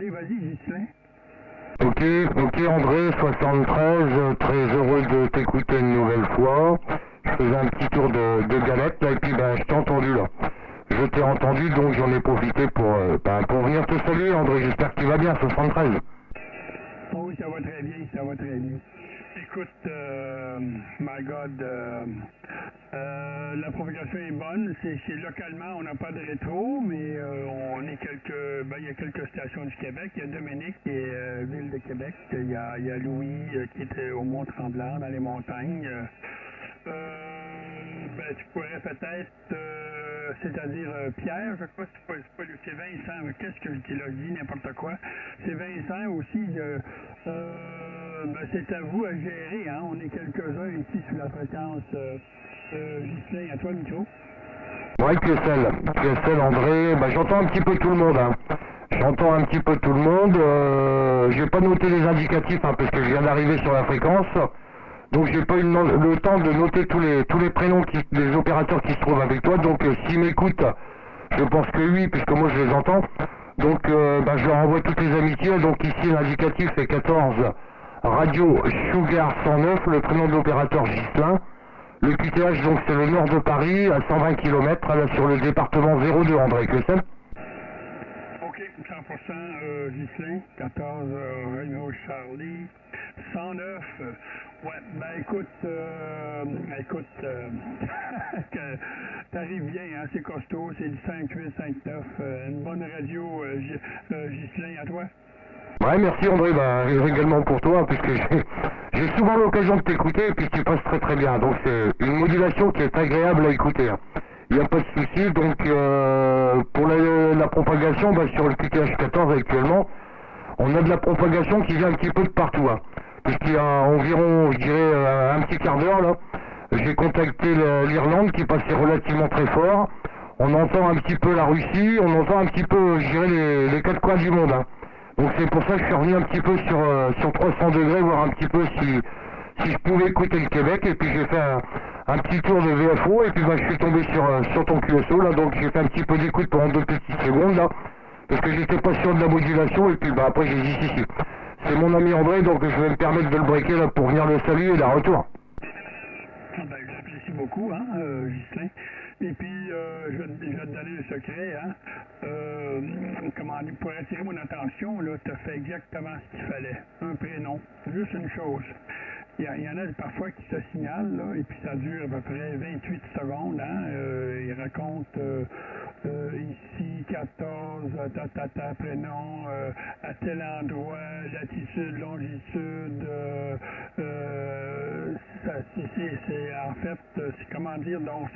Oui, vas-y, Ghislain. Ok André, 73, très heureux de t'écouter une nouvelle fois. Je faisais un petit tour de galette là et puis je t'ai entendu là. Je t'ai entendu donc j'en ai profité pour venir te saluer André, j'espère que tu vas bien, 73. Oh oui, ça va très bien, ça va très bien. Écoute, my God, la propagation est bonne. C'est localement, on n'a pas de rétro, mais on est il y a quelques stations du Québec. Il y a Dominique qui est ville de Québec. Il y a Louis qui était au Mont-Tremblant, dans les montagnes. Tu pourrais peut-être, c'est-à-dire Pierre, je crois, c'est Vincent, qu'est-ce que je dis là, je dis n'importe quoi. C'est Vincent aussi, c'est à vous à gérer, hein, on est quelques-uns ici sur la fréquence. Ghislain, à toi le micro. Ouais, QSL André, j'entends un petit peu tout le monde, hein. J'entends un petit peu tout le monde, j'ai pas noté les indicatifs, hein, parce que je viens d'arriver sur la fréquence. Donc j'ai pas eu le temps de noter tous les prénoms des opérateurs qui se trouvent avec toi. Donc s'ils m'écoutent, je pense que oui, puisque moi je les entends. Donc je leur envoie toutes les amitiés. Donc ici l'indicatif c'est 14 Radio Sugar 109, le prénom de l'opérateur Ghislain. Le QTH donc c'est le nord de Paris, à 120 km, là sur le département 02 André, que c'est? Ok, 100% Ghislain, 14 Renault Charlie, 109. Ouais, écoute, t'arrives bien, hein, c'est costaud, c'est du 58, 59, une bonne radio, Ghislain, à toi. Ouais, merci André, également pour toi, puisque j'ai souvent l'occasion de t'écouter et puis tu passes très très bien. Donc c'est une modulation qui est agréable à écouter. Il n'y a pas de souci. Donc pour la propagation, sur le QTH 14 actuellement, on a de la propagation qui vient un petit peu de partout. Hein. Puisqu'il y a environ, je dirais, un petit quart d'heure là, j'ai contacté l'Irlande qui passait relativement très fort. On entend un petit peu la Russie, on entend un petit peu, je dirais, les quatre coins du monde. Hein. Donc c'est pour ça que je suis revenu un petit peu sur 300 degrés, voir un petit peu si je pouvais écouter le Québec. Et puis j'ai fait un petit tour de VFO et puis je suis tombé sur ton QSO là. Donc j'ai fait un petit peu d'écoute pendant 2 petites secondes là. Parce que j'étais pas sûr de la modulation et puis après j'ai dit si. C'est mon ami André, donc je vais me permettre de le breaker là pour venir le saluer et la retour. J'apprécie beaucoup, hein, Ghislain. Et puis, je vais te donner le secret, hein. Comment dire, pour attirer mon attention, là, tu as fait exactement ce qu'il fallait. Un prénom. Juste une chose. Il y en a parfois qui se signalent, là, et puis ça dure à peu près 28 secondes, hein. Ils racontent ici 14, prénom, à tel endroit, latitude, longitude, c'est en fait, c'est comment dire, donc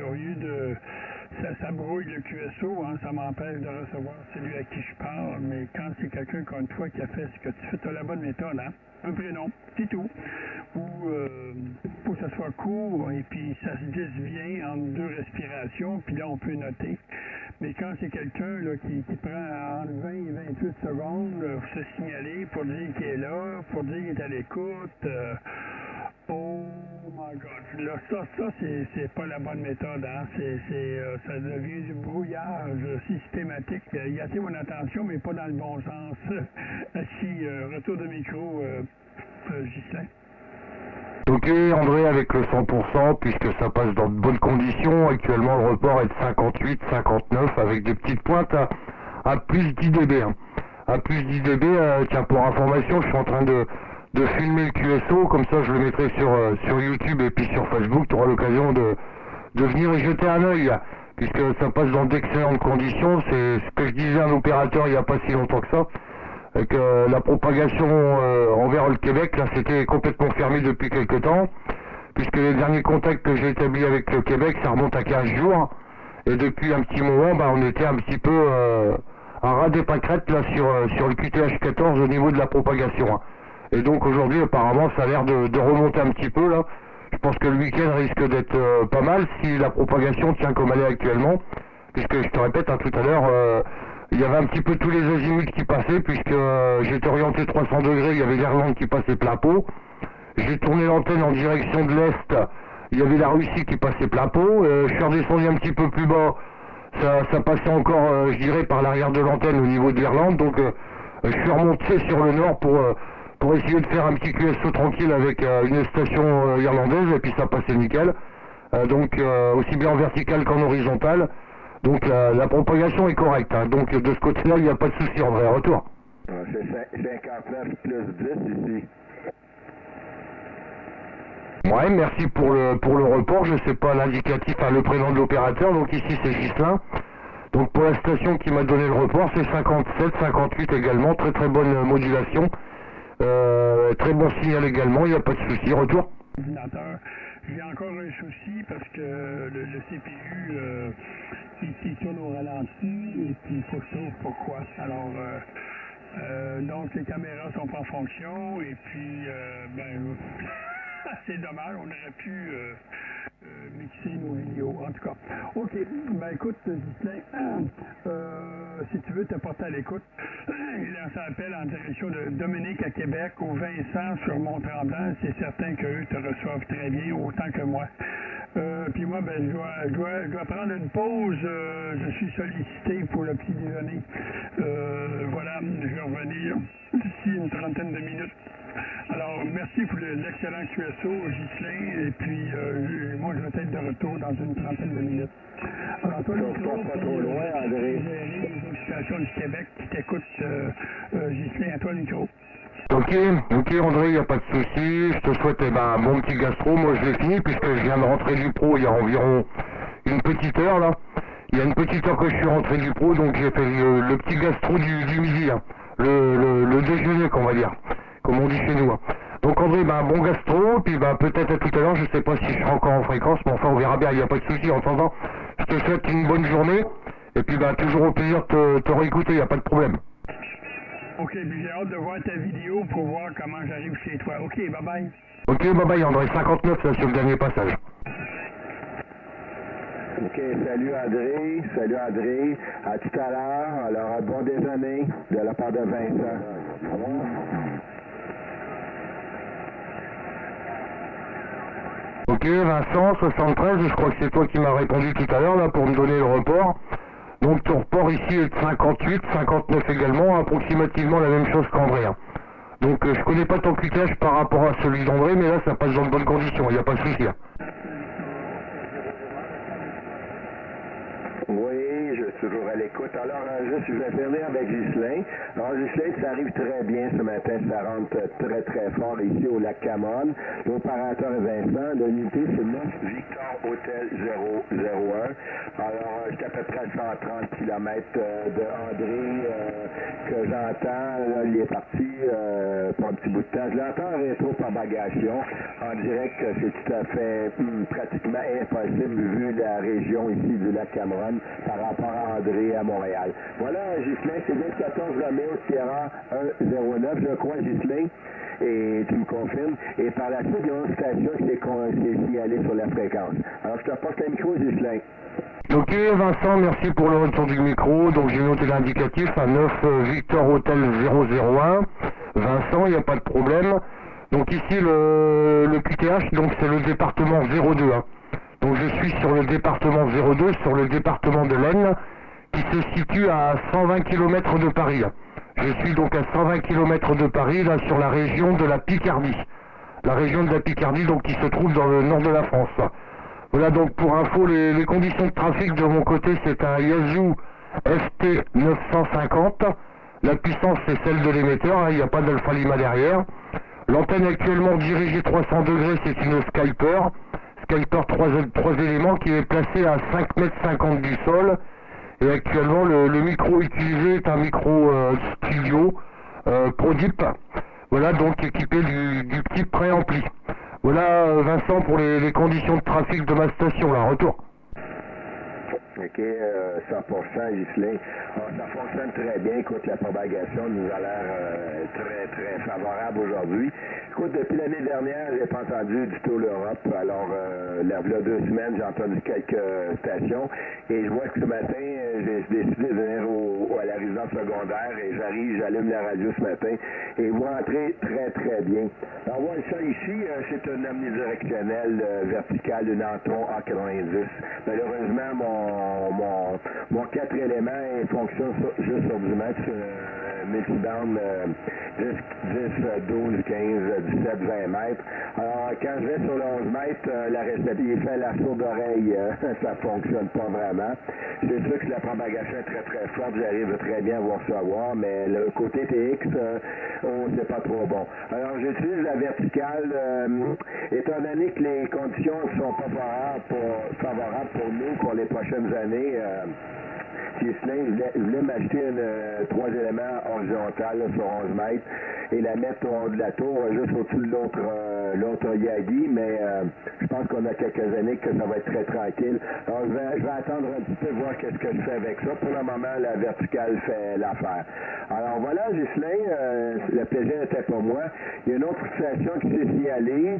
au lieu de ça brouille le QSO, hein, ça m'empêche de recevoir celui à qui je parle, mais quand c'est quelqu'un comme toi qui a fait ce que tu fais, tu as la bonne méthode, hein? Un prénom, c'est tout. Ou faut que ça soit court et puis ça se dise bien entre 2 respirations, puis là on peut noter. Mais quand c'est quelqu'un là, qui prend entre 20 et 28 secondes pour se signaler, pour dire qu'il est là, pour dire qu'il est à l'écoute, oh my God, là, ça c'est pas la bonne méthode, hein. Ça devient du brouillage systématique. Il a attiré mon attention, mais pas dans le bon sens. Retour de micro, Ghislain. Ok André, avec le 100%, puisque ça passe dans de bonnes conditions. Actuellement le report est de 58, 59 avec des petites pointes à plus 10 dB. Hein. À plus 10 dB, tiens, pour information, je suis en train de filmer le QSO, comme ça je le mettrai sur YouTube et puis sur Facebook. Tu auras l'occasion de venir y jeter un œil, puisque ça passe dans d'excellentes conditions. C'est ce que je disais à un opérateur il n'y a pas si longtemps que ça. Que la propagation envers le Québec, là, c'était complètement fermé depuis quelque temps, puisque les derniers contacts que j'ai établis avec le Québec, ça remonte à 15 jours, et depuis un petit moment, on était un petit peu à ras des pâquerettes là sur le QTH 14 au niveau de la propagation. Hein. Et donc aujourd'hui, apparemment, ça a l'air de remonter un petit peu là. Je pense que le week-end risque d'être pas mal si la propagation tient comme elle est actuellement, puisque je te répète, hein, tout à l'heure, il y avait un petit peu tous les azimuts qui passaient, puisque j'étais orienté 300 degrés, il y avait l'Irlande qui passait plein pot. J'ai tourné l'antenne en direction de l'Est, il y avait la Russie qui passait plein pot. Je suis redescendu un petit peu plus bas, ça passait encore, je dirais, par l'arrière de l'antenne au niveau de l'Irlande. Donc je suis remonté sur le nord pour essayer de faire un petit QSO tranquille avec une station irlandaise, et puis ça passait nickel. Donc aussi bien en vertical qu'en horizontal. Donc la propagation est correcte, hein. Donc de ce côté-là, il n'y a pas de souci en vrai retour. C'est 59 plus 10 ici. Ouais, merci pour le report. Je sais pas l'indicatif, hein, le prénom de l'opérateur. Donc ici c'est Ghislain. Donc pour la station qui m'a donné le report, c'est 57, 58 également. Très très bonne modulation. Très bon signal également, il n'y a pas de souci. Retour. J'ai encore un souci parce que le CPU il tourne au ralenti et puis il faut que je trouve pourquoi. Alors donc les caméras sont pas en fonction et puis c'est dommage, on aurait pu mixer nos vidéos, en tout cas. OK, ben écoute, Ghislain, si tu veux te porter à l'écoute, il lance un appel en direction de Dominique à Québec ou Vincent sur Mont-Tremblant. C'est certain qu'eux te reçoivent très bien, autant que moi. Puis moi, ben, je dois prendre une pause. Je suis sollicité pour le petit déjeuner. Voilà, je vais revenir d'ici une trentaine de minutes. Alors, merci pour l'excellent QSO, Ghislain, et puis moi, je vais être de retour dans une trentaine de minutes. Alors, toi, le micro, pas trop loin, André. les situations du Québec qui t'écoutent, Ghislain, à toi le micro. Ok André, il n'y a pas de souci. Je te souhaite un bon petit gastro. Moi, je l'ai fini puisque je viens de rentrer du pro il y a environ une petite heure là. Il y a une petite heure que je suis rentré du pro, donc j'ai fait le petit gastro du midi, hein. Le déjeuner, qu'on va dire, comme on dit chez nous, hein. Donc André, bon gastro, puis peut-être à tout à l'heure, je sais pas si je serai encore en fréquence, mais enfin on verra bien, il n'y a pas de souci. En attendant, je te souhaite une bonne journée, et puis toujours au plaisir de te réécouter, il n'y a pas de problème. Ok, puis j'ai hâte de voir ta vidéo pour voir comment j'arrive chez toi. Ok, bye bye. Ok, bye bye André, 59 là sur le dernier passage. OK, salut André, à tout à l'heure. Alors, bon déjeuner de la part de Vincent. Ok, Vincent, 73, je crois que c'est toi qui m'as répondu tout à l'heure là pour me donner le report. Donc ton report ici est de 58, 59 également, approximativement la même chose qu'André, hein. Donc je connais pas ton cutage par rapport à celui d'André, mais là ça passe dans de bonnes conditions, il n'y a pas de souci, hein. Oui, je suis toujours à l'écoute. Alors, je vais finir avec Ghislain. Alors, Ghislain, ça arrive très bien ce matin. Ça rentre très, très fort ici au lac Cameron. L'opérateur est Vincent. L'unité, c'est 9 Victor Hotel 001. Alors, j'étais à peu près à 130 km de André que j'entends. Là, il est parti pour un petit bout de temps. Je l'entends en rétro-propagation. En direct, c'est tout à fait pratiquement impossible vu la région ici du lac Cameron par rapport à André à Montréal. Voilà, Ghislain, c'est 14 Roméo Sierra 109, je crois, Ghislain, et tu me confirmes. Et par la suite, il y a une station qui s'est signalée sur la fréquence. Alors, je te passe le micro, Ghislain. Ok Vincent, merci pour le retour du micro. Donc j'ai noté l'indicatif à 9 Victor Hotel 001. Vincent, il n'y a pas de problème. Donc ici le QTH, donc c'est le département 02, hein. Donc je suis sur le département 02, sur le département de l'Aisne, qui se situe à 120 km de Paris. Je suis donc à 120 km de Paris, là sur la région de la Picardie. La région de la Picardie, donc qui se trouve dans le nord de la France. Voilà, donc pour info, les conditions de trafic de mon côté, c'est un Yazoo FT 950. La puissance, c'est celle de l'émetteur, hein, il n'y a pas d'Alpha Lima derrière. L'antenne actuellement dirigée 300 degrés, c'est une Skyper. Skyper 3 éléments qui est placé à 5,50 m du sol. Et actuellement, le micro utilisé est un micro studio ProDip. Voilà, donc équipé du petit préampli. Voilà, Vincent, pour les conditions de trafic de ma station, là, retour. OK, 100% Ghislain. Ça fonctionne très bien. Écoute, la propagation nous a l'air très, très favorable aujourd'hui. Écoute, depuis l'année dernière, j'ai pas entendu du tout l'Europe. Alors, là, il y a 2 semaines, j'ai entendu quelques stations. Et je vois que ce matin, j'ai décidé de venir à la résidence secondaire et j'allume la radio ce matin. Et vous rentrez très, très bien. Alors, voilà ça ici, c'est une omnidirectionnelle verticale, une Antron A90. Malheureusement, mon 4 éléments fonctionne juste sur du match multiband 10, 12, 15, 17, 20 mètres. Alors, quand je vais sur le 11 mètres, la réception, il fait la sourde oreille, ça fonctionne pas vraiment. C'est sûr que la propagation est très très forte, j'arrive très bien à voir savoir, mais le côté TX, c'est pas trop bon. Alors, j'utilise la verticale, étant donné que les conditions ne sont pas favorables pour nous pour les prochaines années. Ghislain voulait m'acheter une 3 éléments horizontale là, sur 11 mètres et la mettre au haut de la tour, juste au-dessus de l'autre Yagi, mais je pense qu'on a quelques années que ça va être très tranquille. Alors, je vais attendre un petit peu, voir qu'est-ce que je fais avec ça. Pour le moment, la verticale fait l'affaire. Alors voilà, Ghislain, le plaisir n'était pas moi. Il y a une autre situation qui s'est signalée.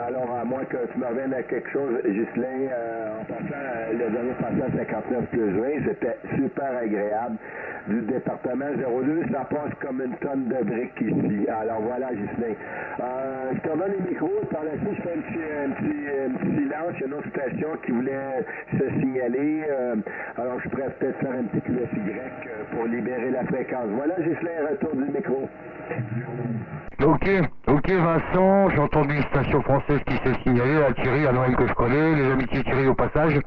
Alors, à moins que tu me reviennes à quelque chose, Ghislain, en passant, le dernier passage 59 plus 20, c'était super agréable. Du département 02, ça passe comme une tonne de briques ici. Alors voilà, Ghislain. Je te redonne les micros. Par la suite, je fais un petit silence. Il y a une autre station qui voulait se signaler. Alors, je pourrais peut-être faire un petit QSY pour libérer la fréquence. Voilà, Ghislain, retour du micro. Ok Vincent, j'ai entendu une station française qui s'est signalée, à Thierry, un OM que je connais, les amitiés Thierry au passage.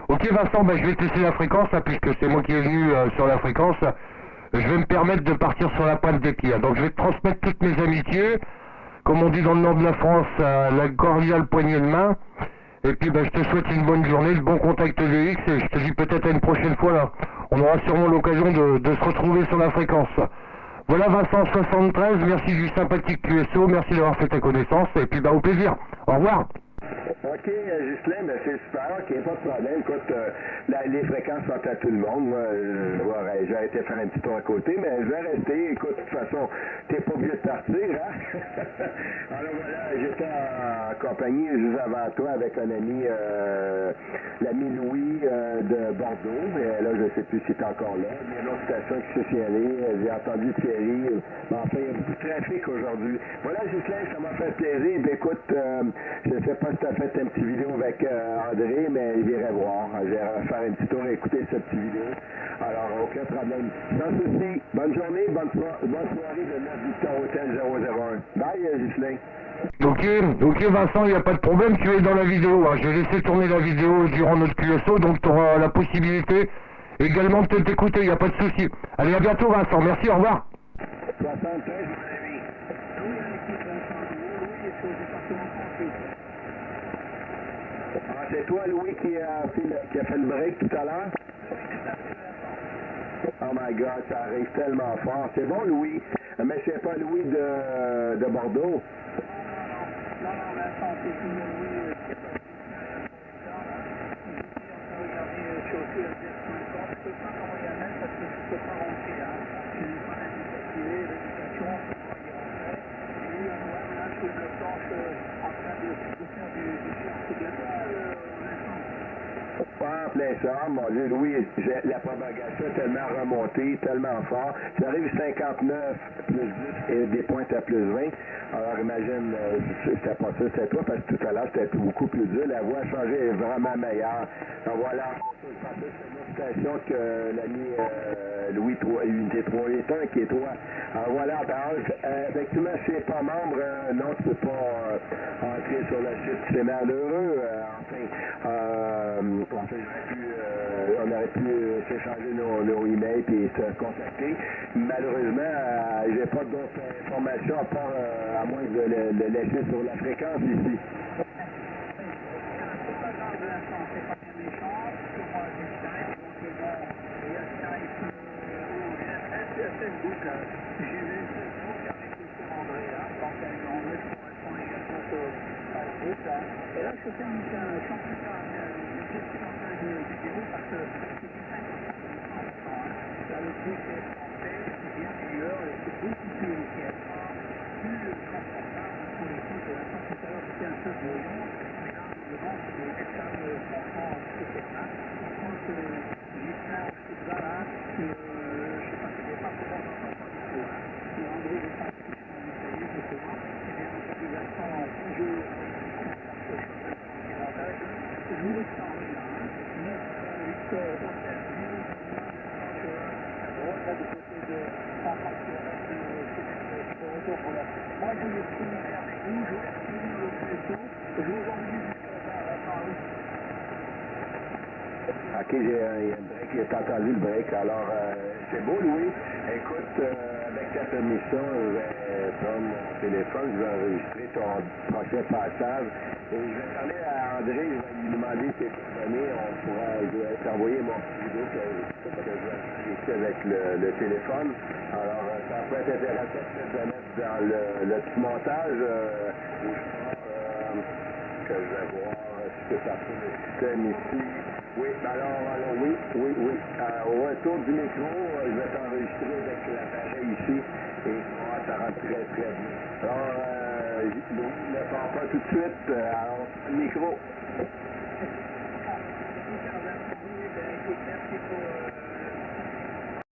Ok Vincent, je vais tester la fréquence, là, puisque c'est moi qui est venu sur la fréquence. Je vais me permettre de partir sur la pointe des pieds. Donc je vais te transmettre toutes mes amitiés, comme on dit dans le nord de la France, la cordiale poignée de main. Et puis je te souhaite une bonne journée, de bon contact VX, et je te dis peut-être à une prochaine fois là. On aura sûrement l'occasion de se retrouver sur la fréquence. Voilà Vincent 73, merci du sympathique QSO, merci d'avoir fait ta connaissance, et puis au plaisir. Au revoir. OK, Ghislain, c'est super, OK, pas de problème. Écoute, les fréquences sont à tout le monde. Moi, j'ai arrêté de faire un petit tour à côté, mais je vais rester. Écoute, de toute façon, t'es pas obligé de partir, hein? Alors voilà, j'étais en compagnie juste avant toi avec un ami, l'ami Louis de Bordeaux, mais là, je sais plus s'il est encore là. Il y a une autre station qui s'est signalée. J'ai entendu Thierry. Mais enfin, il y a beaucoup de trafic aujourd'hui. Voilà, Ghislain, ça m'a fait plaisir. Écoute, je ne sais pas si tu as fait une petite vidéo avec André, mais il irait voir. J'irai faire un petit tour et écouter cette petite vidéo. Alors, aucun problème. Sans souci, bonne journée, bonne soirée de 9 Victor Hotel 001. Bye, Ghislain. Ok Vincent, il n'y a pas de problème, tu es dans la vidéo. Hein. J'ai laissé tourner la vidéo durant notre QSO, donc tu auras la possibilité également de t'écouter, il n'y a pas de souci. Allez, à bientôt Vincent, merci, au revoir. 73, mon ami. Ah, c'est toi, Louis, qui a fait le break tout à l'heure? Oh my God, ça arrive tellement fort. C'est bon, Louis, mais c'est pas Louis de Bordeaux. Non, Vincent, c'est tout Louis. On peut regarder sur le QSS.com. Je peux pas t'envoyer un mail parce que je peux pas rentrer. Je n'ai pas activé l'éducation, je peux pas y rentrer. J'ai eu un web là sur une planche en train de faire du surf. C'est bien ça, Vincent? Pas en plein ça, mon Dieu, Louis, la propagation est tellement remontée, tellement fort. J'arrive 59 plus 10 et des pointes à plus 20. Alors imagine, c'était pas ça, c'était toi, parce que tout à l'heure, c'était beaucoup plus dur. La voix a changé, est vraiment meilleure. Donc voilà, je pensais que c'est une autre station que l'ami Louis 3, Unité 3 et 1 qui est toi. Alors voilà, effectivement, si tu n'es pas membre, non, tu ne peux pas entrer sur le site. C'est malheureux, on aurait pu s'échanger nos emails et se contacter. Malheureusement, j'ai pas d'autres informations à part à moins de le laisser sur la fréquence ici. Et là, je fais un championnat de vidéo parce que c'est une là, le truc est français, c'est bien meilleur, et c'est beaucoup plus efficace, plus confortable pour les coups de la fin. Tout à l'heure, c'était un peu brouillon, mais là, devant, c'est impeccable, franchement, c'était ça. Je pense que j'ai fait ce là, je ne sais pas si c'est pas pour moi, pas du tout. Si André n'est pas suffisamment détaillé, je sais pas, et bien entendu, Vincent, je vous le sens là, mais Moi, je vais finir avec vous, je vais finir le QSO, je vous envoie du OK, j'ai un break, j'ai entendu le break. Alors, c'est beau, Louis. Écoute, avec ta permission, je vais prendre mon téléphone, je vais enregistrer ton prochain passage. Et je vais parler à André, je vais lui demander tes coordonnées. Je vais t'envoyer mon vidéo que je vais faire ici avec le téléphone. Alors, ça peut être intéressant peut-être de mettre dans le petit montage où je pense que je vais voir ce que ça fait le système ici. Oui, alors oui. Au retour du micro, je vais t'enregistrer avec l'appareil ici et ça rentre très très bien. Alors, ne pars pas tout de suite. Alors, le micro.